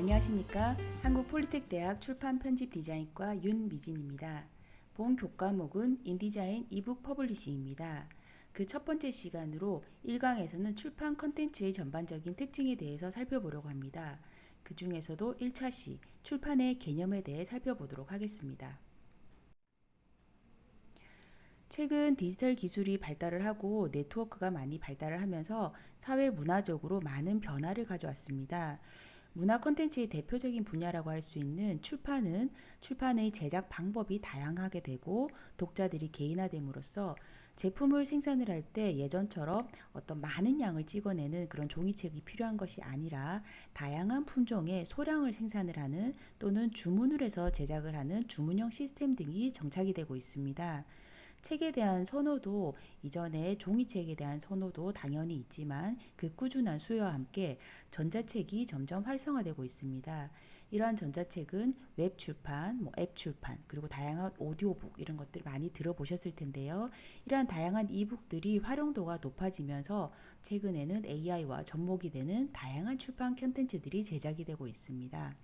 안녕하십니까. 한국폴리텍대학 출판편집디자인과 윤미진입니다. 본 교과목은 인디자인 이북 퍼블리싱입니다. 그 첫 번째 시간으로 1강에서는 출판 컨텐츠의 전반적인 특징에 대해서 살펴보려고 합니다. 그 중에서도 1차 시 출판의 개념에 대해 살펴보도록 하겠습니다. 최근 디지털 기술이 발달을 하고 네트워크가 많이 발달을 하면서 사회 문화적으로 많은 변화를 가져왔습니다. 문화 콘텐츠의 대표적인 분야라고 할 수 있는 출판은 출판의 제작 방법이 다양하게 되고 독자들이 개인화됨으로써 제품을 생산을 할 때 예전처럼 어떤 많은 양을 찍어내는 그런 종이책이 필요한 것이 아니라 다양한 품종의 소량을 생산을 하는 또는 주문을 해서 제작을 하는 주문형 시스템 등이 정착이 되고 있습니다. 책에 대한 선호도 이전에 종이책에 대한 선호도 당연히 있지만 그 꾸준한 수요와 함께 전자책이 점점 활성화되고 있습니다. 이러한 전자책은 웹 출판, 앱 출판, 그리고 다양한 오디오북 이런 것들 많이 들어보셨을 텐데요. 이러한 다양한 이북들이 활용도가 높아지면서 최근에는 AI와 접목이 되는 다양한 출판 콘텐츠들이 제작이 되고 있습니다.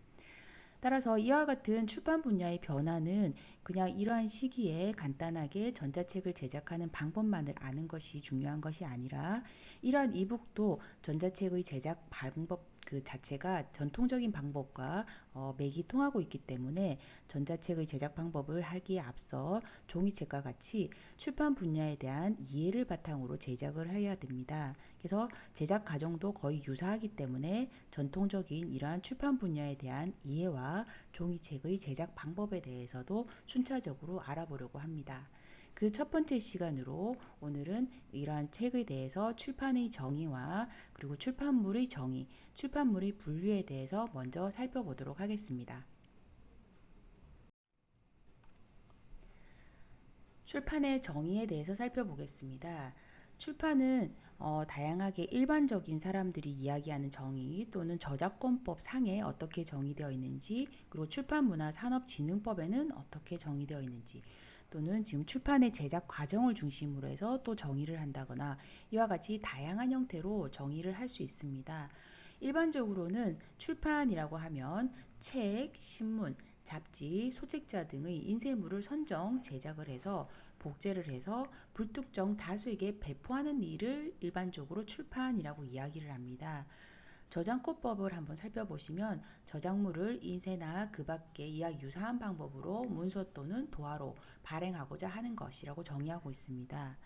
따라서 이와 같은 출판 분야의 변화는 그냥 이러한 시기에 간단하게 전자책을 제작하는 방법만을 아는 것이 중요한 것이 아니라 이러한 이북도 전자책의 제작 방법 그 자체가 전통적인 방법과 맥이 통하고 있기 때문에 전자책의 제작 방법을 하기에 앞서 종이책과 같이 출판 분야에 대한 이해를 바탕으로 제작을 해야 됩니다. 그래서 제작 과정도 거의 유사하기 때문에 전통적인 이러한 출판 분야에 대한 이해와 종이책의 제작 방법에 대해서도 순차적으로 알아보려고 합니다. 그 첫 번째 시간으로 오늘은 이러한 책에 대해서 출판의 정의와 그리고 출판물의 정의, 출판물의 분류에 대해서 먼저 살펴보도록 하겠습니다. 출판의 정의에 대해서 살펴보겠습니다. 출판은 다양하게 일반적인 사람들이 이야기하는 정의 또는 저작권법 상에 어떻게 정의되어 있는지, 그리고 출판문화산업진흥법에는 어떻게 정의되어 있는지, 또는 지금 출판의 제작 과정을 중심으로 해서 또 정의를 한다거나 이와 같이 다양한 형태로 정의를 할 수 있습니다. 일반적으로는 출판이라고 하면 책, 신문, 잡지, 소책자 등의 인쇄물을 선정, 제작을 해서 복제를 해서 불특정 다수에게 배포하는 일을 일반적으로 출판이라고 이야기를 합니다. 저작권법을 한번 살펴보시면 저작물을 인쇄나 그 밖에 이와 유사한 방법으로 문서 또는 도화로 발행하고자 하는 것이라고 정의하고 있습니다.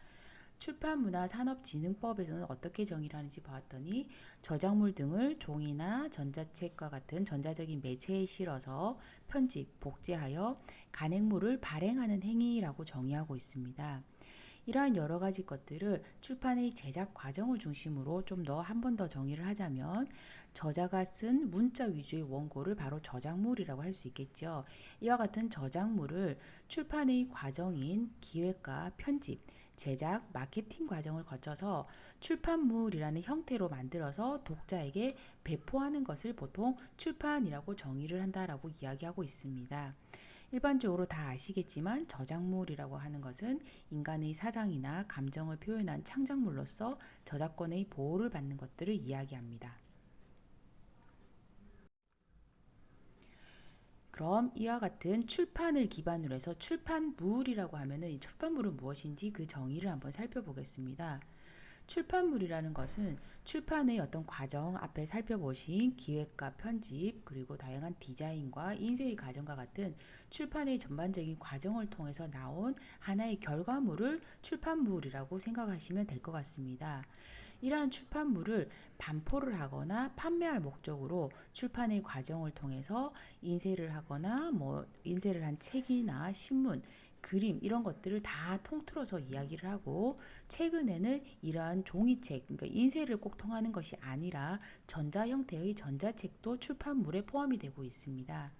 출판문화산업진흥법에서는 어떻게 정의를 하는지 보았더니 저작물 등을 종이나 전자책과 같은 전자적인 매체에 실어서 편집, 복제하여 간행물을 발행하는 행위라고 정의하고 있습니다. 이러한 여러 가지 것들을 출판의 제작 과정을 중심으로 좀 더 한 번 더 정의를 하자면 저자가 쓴 문자 위주의 원고를 바로 저작물이라고 할 수 있겠죠. 이와 같은 저작물을 출판의 과정인 기획과 편집, 제작, 마케팅 과정을 거쳐서 출판물이라는 형태로 만들어서 독자에게 배포하는 것을 보통 출판이라고 정의를 한다라고 이야기하고 있습니다. 일반적으로 다 아시겠지만 저작물이라고 하는 것은 인간의 사상이나 감정을 표현한 창작물로서 저작권의 보호를 받는 것들을 이야기합니다. 그럼 이와 같은 출판을 기반으로 해서 출판물이라고 하면은 이 출판물은 무엇인지 그 정의를 한번 살펴보겠습니다. 출판물이라는 것은 출판의 어떤 과정 앞에 살펴보신 기획과 편집 그리고 다양한 디자인과 인쇄의 과정과 같은 출판의 전반적인 과정을 통해서 나온 하나의 결과물을 출판물이라고 생각하시면 될 것 같습니다. 이러한 출판물을 반포를 하거나 판매할 목적으로 출판의 과정을 통해서 인쇄를 하거나 인쇄를 한 책이나 신문, 그림 이런 것들을 다 통틀어서 이야기를 하고 최근에는 이러한 종이책, 그러니까 인쇄를 꼭 통하는 것이 아니라 전자 형태의 전자책도 출판물에 포함이 되고 있습니다.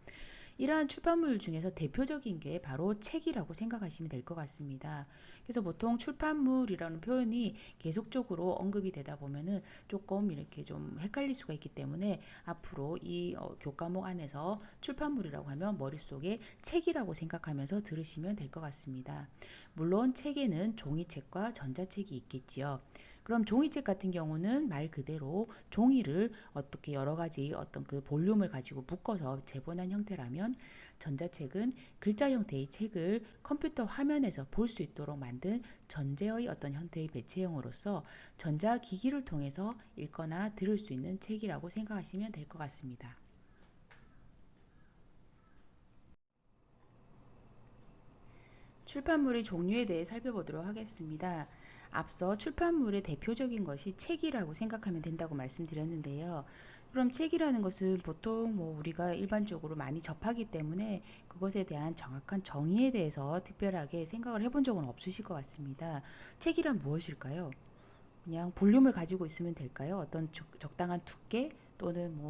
이러한 출판물 중에서 대표적인 게 바로 책이라고 생각하시면 될 것 같습니다. 그래서 보통 출판물이라는 표현이 계속적으로 언급이 되다 보면은 조금 이렇게 좀 헷갈릴 수가 있기 때문에 앞으로 이 교과목 안에서 출판물이라고 하면 머릿속에 책이라고 생각하면서 들으시면 될 것 같습니다. 물론 책에는 종이책과 전자책이 있겠지요. 그럼 종이책 같은 경우는 말 그대로 종이를 어떻게 여러 가지 어떤 그 볼륨을 가지고 묶어서 재본한 형태라면, 전자책은 글자 형태의 책을 컴퓨터 화면에서 볼 수 있도록 만든 전자의 어떤 형태의 매체형으로서 전자기기를 통해서 읽거나 들을 수 있는 책이라고 생각하시면 될 것 같습니다. 출판물의 종류에 대해 살펴보도록 하겠습니다. 앞서 출판물의 대표적인 것이 책이라고 생각하면 된다고 말씀드렸는데요. 그럼 책이라는 것은 보통 우리가 일반적으로 많이 접하기 때문에 그것에 대한 정확한 정의에 대해서 특별하게 생각을 해본 적은 없으실 것 같습니다. 책이란 무엇일까요? 그냥 볼륨을 가지고 있으면 될까요? 어떤 적당한 두께 또는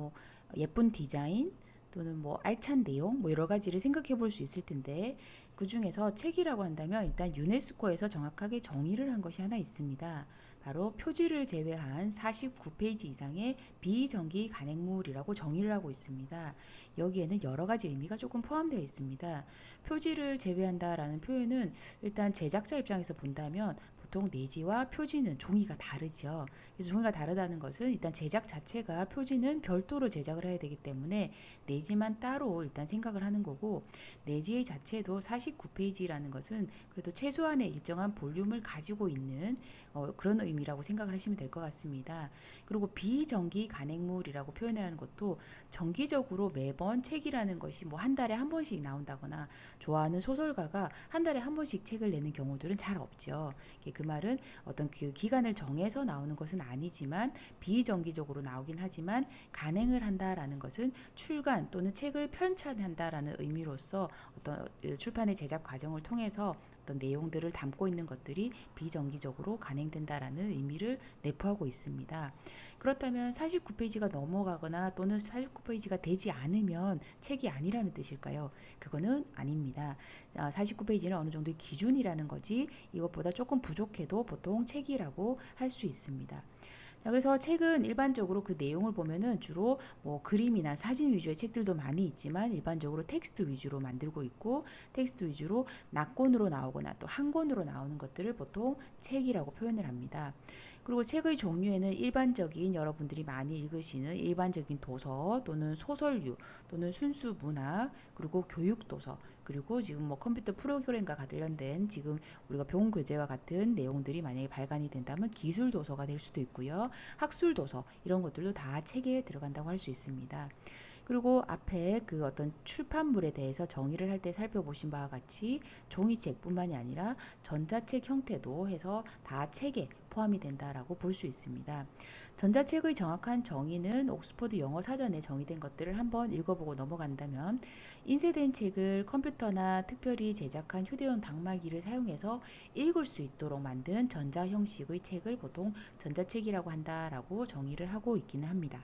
예쁜 디자인 또는 알찬 내용 여러 가지를 생각해 볼 수 있을 텐데, 그 중에서 책이라고 한다면 일단 유네스코에서 정확하게 정의를 한 것이 하나 있습니다. 바로 표지를 제외한 49페이지 이상의 비정기 간행물이라고 정의를 하고 있습니다. 여기에는 여러 가지 의미가 조금 포함되어 있습니다. 표지를 제외한다라는 표현은 일단 제작자 입장에서 본다면 보통 내지와 표지는 종이가 다르죠. 그래서 종이가 다르다는 것은 일단 제작 자체가 표지는 별도로 제작을 해야 되기 때문에 내지만 따로 일단 생각을 하는 거고, 내지의 자체도 49페이지라는 것은 그래도 최소한의 일정한 볼륨을 가지고 있는 그런 의미라고 생각을 하시면 될 것 같습니다. 그리고 비정기 간행물이라고 표현하는 것도 정기적으로 매번 책이라는 것이 한 달에 한 번씩 나온다거나 좋아하는 소설가가 한 달에 한 번씩 책을 내는 경우들은 잘 없죠. 그 말은 어떤 그 기간을 정해서 나오는 것은 아니지만 비정기적으로 나오긴 하지만 간행을 한다라는 것은 출간 또는 책을 편찬한다라는 의미로서 어떤 출판의 제작 과정을 통해서 어떤 내용들을 담고 있는 것들이 비정기적으로 간행된다라는 의미를 내포하고 있습니다. 그렇다면 49페이지가 넘어가거나 또는 49페이지가 되지 않으면 책이 아니라는 뜻일까요? 그거는 아닙니다. 49페이지는 어느 정도의 기준이라는 거지 이것보다 조금 부족해도 보통 책이라고 할 수 있습니다. 자, 그래서 책은 일반적으로 그 내용을 보면은 주로 그림이나 사진 위주의 책들도 많이 있지만 일반적으로 텍스트 위주로 만들고 있고, 텍스트 위주로 낙권으로 나오거나 또 한권으로 나오는 것들을 보통 책이라고 표현을 합니다. 그리고 책의 종류에는 일반적인 여러분들이 많이 읽으시는 일반적인 도서 또는 소설류 또는 순수 문학 그리고 교육 도서 그리고 지금 컴퓨터 프로그램과 관련된 지금 우리가 교훈 교재와 같은 내용들이 만약에 발간이 된다면 기술 도서가 될 수도 있고요. 학술 도서 이런 것들도 다 책에 들어간다고 할 수 있습니다. 그리고 앞에 그 어떤 출판물에 대해서 정의를 할 때 살펴보신 바와 같이 종이책뿐만이 아니라 전자책 형태도 해서 다 책에 포함이 된다라고 볼 수 있습니다. 전자책의 정확한 정의는 옥스퍼드 영어 사전에 정의된 것들을 한번 읽어보고 넘어간다면, 인쇄된 책을 컴퓨터나 특별히 제작한 휴대용 당말기를 사용해서 읽을 수 있도록 만든 전자 형식의 책을 보통 전자책이라고 한다라고 정의를 하고 있기는 합니다.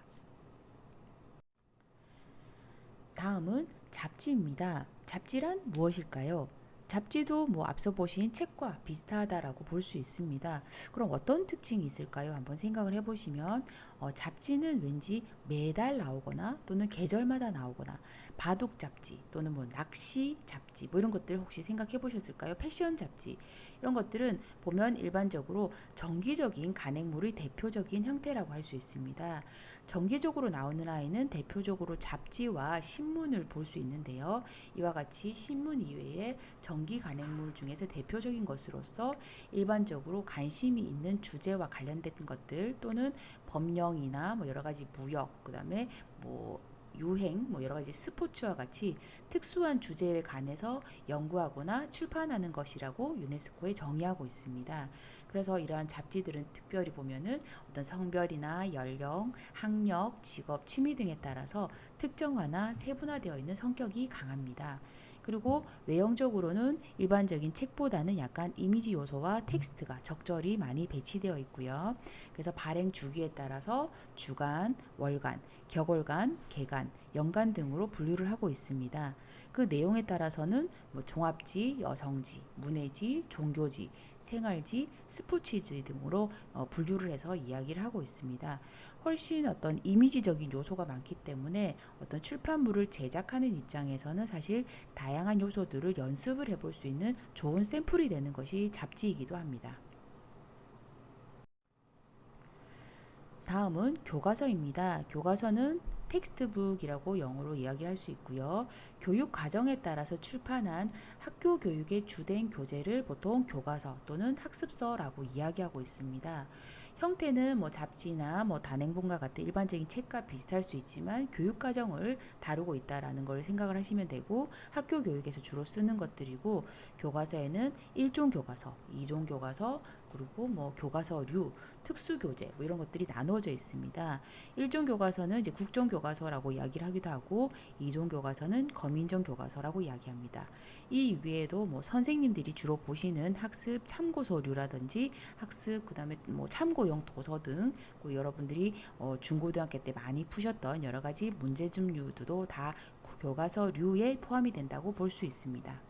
다음은 잡지입니다. 잡지란 무엇일까요? 잡지도 앞서 보신 책과 비슷하다라고 볼 수 있습니다. 그럼 어떤 특징이 있을까요? 한번 생각을 해보시면 잡지는 왠지 매달 나오거나 또는 계절마다 나오거나 바둑 잡지 또는 낚시 잡지 이런 것들 혹시 생각해 보셨을까요? 패션 잡지 이런 것들은 보면 일반적으로 정기적인 간행물의 대표적인 형태라고 할 수 있습니다. 정기적으로 나오는 아이는 대표적으로 잡지와 신문을 볼 수 있는데요. 이와 같이 신문 이외에 정기 간행물 중에서 대표적인 것으로서 일반적으로 관심이 있는 주제와 관련된 것들 또는 법령이나 여러 가지 무역, 그다음에 유행, 여러 가지 스포츠와 같이 특수한 주제에 관해서 연구하거나 출판하는 것이라고 유네스코에 정의하고 있습니다. 그래서 이러한 잡지들은 특별히 보면은 어떤 성별이나 연령, 학력, 직업, 취미 등에 따라서 특정화나 세분화되어 있는 성격이 강합니다. 그리고 외형적으로는 일반적인 책보다는 약간 이미지 요소와 텍스트가 적절히 많이 배치되어 있고요. 그래서 발행 주기에 따라서 주간, 월간, 격월간, 개간, 연간 등으로 분류를 하고 있습니다. 그 내용에 따라서는 종합지, 여성지, 문예지, 종교지, 생활지, 스포츠지 등으로 분류를 해서 이야기를 하고 있습니다. 훨씬 어떤 이미지적인 요소가 많기 때문에 어떤 출판물을 제작하는 입장에서는 사실 다양한 요소들을 연습을 해볼 수 있는 좋은 샘플이 되는 것이 잡지이기도 합니다. 다음은 교과서입니다. 교과서는 텍스트북이라고 영어로 이야기할 수 있고요. 교육 과정에 따라서 출판한 학교 교육의 주된 교재를 보통 교과서 또는 학습서라고 이야기하고 있습니다. 형태는 뭐 잡지나 뭐 단행본과 같은 일반적인 책과 비슷할 수 있지만 교육 과정을 다루고 있다라는 걸 생각을 하시면 되고, 학교 교육에서 주로 쓰는 것들이고, 교과서에는 1종 교과서, 2종 교과서, 그리고 뭐 교과서류, 특수 교재 뭐 이런 것들이 나누어져 있습니다. 1종 교과서는 이제 국정 교과서라고 이야기를 하기도 하고, 2종 교과서는 거민정 교과서라고 이야기합니다. 이 위에도 뭐 선생님들이 주로 보시는 학습 참고서류라든지 학습 그다음에 뭐 참고용 도서 등 여러분들이 중고등학교 때 많이 푸셨던 여러 가지 문제집류도 다 교과서류에 포함이 된다고 볼 수 있습니다.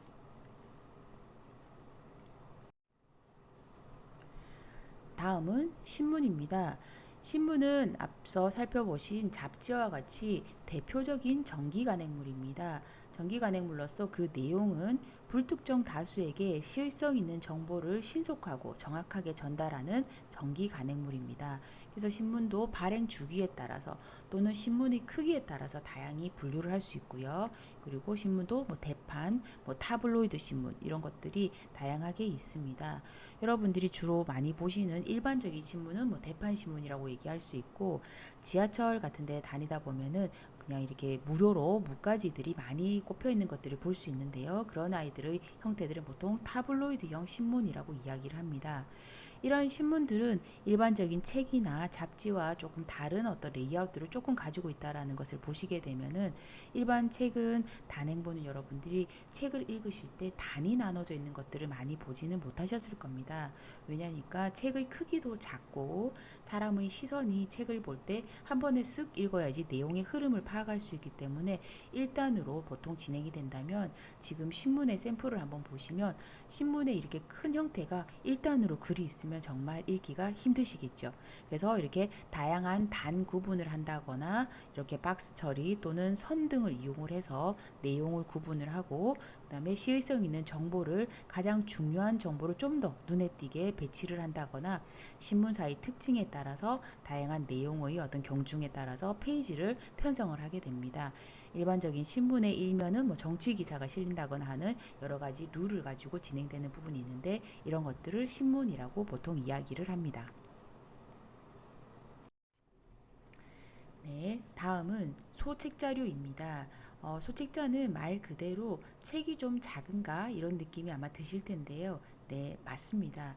다음은 신문입니다. 신문은 앞서 살펴보신 잡지와 같이 대표적인 정기 간행물입니다. 정기 간행물로서 그 내용은 불특정 다수에게 시의성 있는 정보를 신속하고 정확하게 전달하는 정기 간행물입니다. 그래서 신문도 발행 주기에 따라서 또는 신문의 크기에 따라서 다양히 분류를 할 수 있고요. 그리고 신문도 뭐 대판, 뭐 타블로이드 신문 이런 것들이 다양하게 있습니다. 여러분들이 주로 많이 보시는 일반적인 신문은 뭐 대판 신문이라고 얘기할 수 있고, 지하철 같은 데 다니다 보면은 그냥 이렇게 무료로 무가지들이 많이 꼽혀 있는 것들을 볼 수 있는데요. 그런 아이들의 형태들은 보통 타블로이드형 신문이라고 이야기를 합니다. 이러한 신문들은 일반적인 책이나 잡지와 조금 다른 어떤 레이아웃들을 조금 가지고 있다라는 것을 보시게 되면은, 일반 책은 단행본은 여러분들이 책을 읽으실 때 단이 나눠져 있는 것들을 많이 보지는 못하셨을 겁니다. 왜냐니까 책의 크기도 작고 사람의 시선이 책을 볼 때 한 번에 쓱 읽어야지 내용의 흐름을 파악할 수 있기 때문에 1단으로 보통 진행이 된다면, 지금 신문의 샘플을 한번 보시면 신문에 이렇게 큰 형태가 1단으로 글이 있으면 정말 읽기가 힘드시겠죠. 그래서 이렇게 다양한 단 구분을 한다거나 이렇게 박스 처리 또는 선 등을 이용을 해서 내용을 구분을 하고, 그다음에 시의성 있는 정보를, 가장 중요한 정보를 좀 더 눈에 띄게 배치를 한다거나, 신문사의 특징에 따라서 다양한 내용의 어떤 경중에 따라서 페이지를 편성을 하게 됩니다. 일반적인 신문의 일면은 뭐 정치 기사가 실린다거나 하는 여러 가지 룰을 가지고 진행되는 부분이 있는데, 이런 것들을 신문이라고 보통 이야기를 합니다. 네, 다음은 소책자류입니다. 소책자는 말 그대로 책이 좀 작은가 이런 느낌이 아마 드실 텐데요. 네, 맞습니다.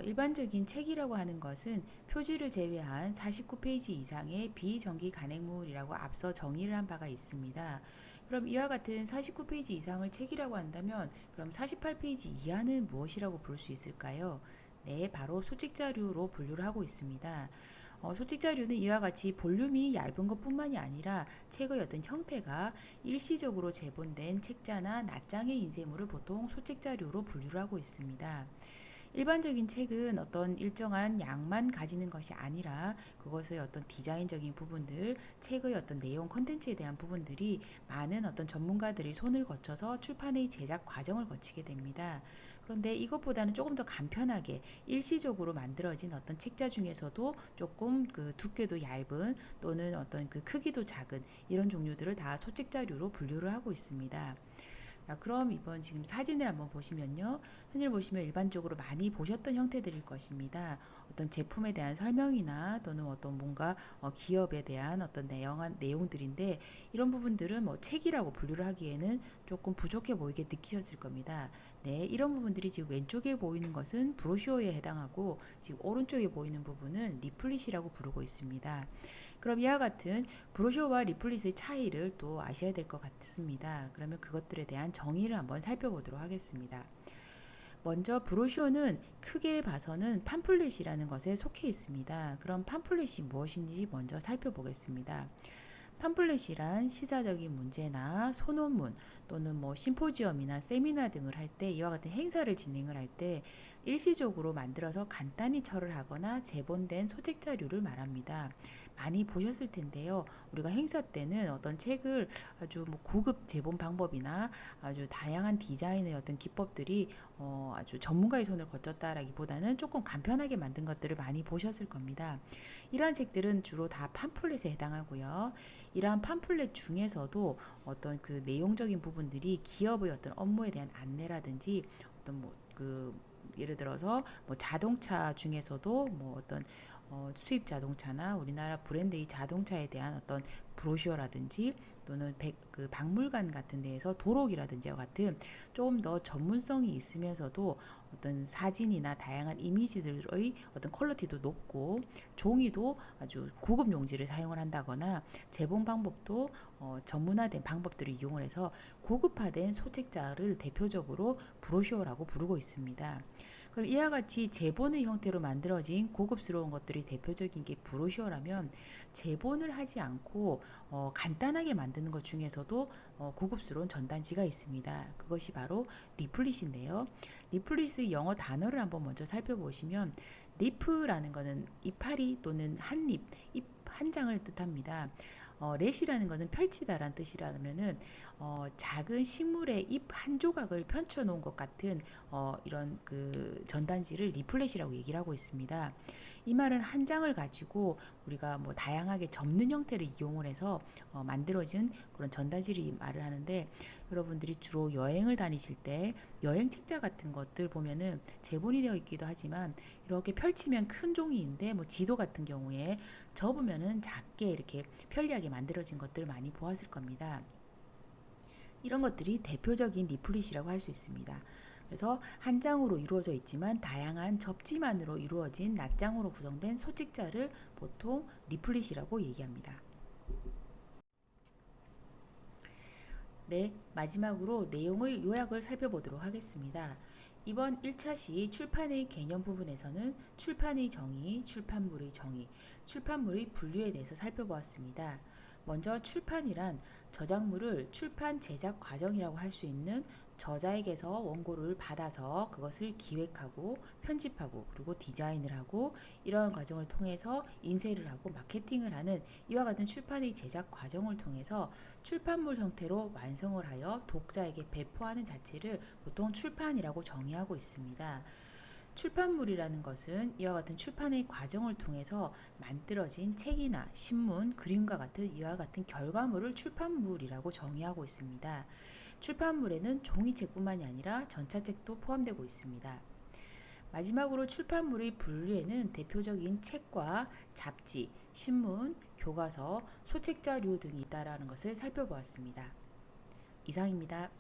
일반적인 책이라고 하는 것은 표지를 제외한 49페이지 이상의 비정기 간행물이라고 앞서 정의를 한 바가 있습니다. 그럼 이와 같은 49페이지 이상을 책이라고 한다면, 그럼 48페이지 이하는 무엇이라고 부를 수 있을까요? 네, 바로 소책자류로 분류를 하고 있습니다. 소책자료는 이와 같이 볼륨이 얇은 것뿐만이 아니라 책의 어떤 형태가 일시적으로 제본된 책자나 낱장의 인쇄물을 보통 소책자료로 분류를 하고 있습니다. 일반적인 책은 어떤 일정한 양만 가지는 것이 아니라 그것의 어떤 디자인적인 부분들, 책의 어떤 내용 컨텐츠에 대한 부분들이 많은 어떤 전문가들의 손을 거쳐서 출판의 제작 과정을 거치게 됩니다. 그런데 이것보다는 조금 더 간편하게 일시적으로 만들어진 어떤 책자 중에서도 조금 그 두께도 얇은 또는 어떤 그 크기도 작은 이런 종류들을 다 소책자류로 분류를 하고 있습니다. 그럼 이번 지금 사진을 한번 보시면요. 사진을 보시면 일반적으로 많이 보셨던 형태들일 것입니다. 어떤 제품에 대한 설명이나 또는 어떤 뭔가 기업에 대한 어떤 내용들인데, 이런 부분들은 뭐 책이라고 분류를 하기에는 조금 부족해 보이게 느끼셨을 겁니다. 네, 이런 부분들이 지금 왼쪽에 보이는 것은 브로셔에 해당하고, 지금 오른쪽에 보이는 부분은 리플릿이라고 부르고 있습니다. 그럼 이와 같은 브로셔와 리플릿의 차이를 또 아셔야 될 것 같습니다. 그러면 그것들에 대한 정의를 한번 살펴보도록 하겠습니다. 먼저 브로셔는 크게 봐서는 팜플렛이라는 것에 속해 있습니다. 그럼 팜플렛이 무엇인지 먼저 살펴보겠습니다. 팜플렛이란 시사적인 문제나 소논문 또는 뭐 심포지엄이나 세미나 등을 할 때, 이와 같은 행사를 진행을 할 때 일시적으로 만들어서 간단히 철을 하거나 재본된 소책자류를 말합니다. 많이 보셨을 텐데요. 우리가 행사 때는 어떤 책을 아주 뭐 고급 재본 방법이나 아주 다양한 디자인의 어떤 기법들이 아주 전문가의 손을 거쳤다라기보다는 조금 간편하게 만든 것들을 많이 보셨을 겁니다. 이러한 책들은 주로 다 팜플렛에 해당하고요. 이러한 팜플렛 중에서도 어떤 그 내용적인 부분들이 기업의 어떤 업무에 대한 안내라든지 어떤 예를 들어서 뭐 자동차 중에서도 뭐 어떤 수입 자동차나 우리나라 브랜드의 자동차에 대한 어떤 브로셔라든지 또는 그 박물관 같은 데에서 도록이라든지와 같은 조금 더 전문성이 있으면서도 어떤 사진이나 다양한 이미지들의 어떤 퀄리티도 높고 종이도 아주 고급 용지를 사용을 한다거나 재본 방법도 전문화된 방법들을 이용을 해서 고급화된 소책자를 대표적으로 브로셔라고 부르고 있습니다. 그럼 이와 같이 제본의 형태로 만들어진 고급스러운 것들이 대표적인 게 브로셔라면 제본을 하지 않고 간단하게 만드는 것 중에서도 고급스러운 전단지가 있습니다. 그것이 바로 리플릿인데요. 리플릿의 영어 단어를 한번 먼저 살펴보시면 리프라는 것은 이파리 또는 한입, 잎 한 장을 뜻합니다. 렛이라는 것은 펼치다라는 뜻이라면은 작은 식물의 잎 한 조각을 펼쳐 놓은 것 같은 이런 그 전단지를 리플렛이라고 얘기를 하고 있습니다. 이 말은 한 장을 가지고 우리가 뭐 다양하게 접는 형태를 이용을 해서 만들어진 그런 전단지를 말을 하는데, 여러분들이 주로 여행을 다니실 때 여행 책자 같은 것들 보면은 재본이 되어 있기도 하지만 이렇게 펼치면 큰 종이인데 뭐 지도 같은 경우에 접으면은 작게 이렇게 편리하게 만들어진 것들을 많이 보았을 겁니다. 이런 것들이 대표적인 리플릿이라고 할 수 있습니다. 그래서 한 장으로 이루어져 있지만 다양한 접지만으로 이루어진 낱장으로 구성된 소책자를 보통 리플릿이라고 얘기합니다. 네, 마지막으로 내용의 요약을 살펴보도록 하겠습니다. 이번 1차 시 출판의 개념 부분에서는 출판의 정의, 출판물의 정의, 출판물의 분류에 대해서 살펴보았습니다. 먼저 출판이란 저작물을 출판 제작 과정이라고 할 수 있는 저자에게서 원고를 받아서 그것을 기획하고 편집하고 그리고 디자인을 하고 이러한 과정을 통해서 인쇄를 하고 마케팅을 하는 이와 같은 출판의 제작 과정을 통해서 출판물 형태로 완성을 하여 독자에게 배포하는 자체를 보통 출판이라고 정의하고 있습니다. 출판물이라는 것은 이와 같은 출판의 과정을 통해서 만들어진 책이나 신문, 그림과 같은 이와 같은 결과물을 출판물이라고 정의하고 있습니다. 출판물에는 종이책뿐만이 아니라 전차책도 포함되고 있습니다. 마지막으로 출판물의 분류에는 대표적인 책과 잡지, 신문, 교과서, 소책자류 등이 있다라는 것을 살펴보았습니다. 이상입니다.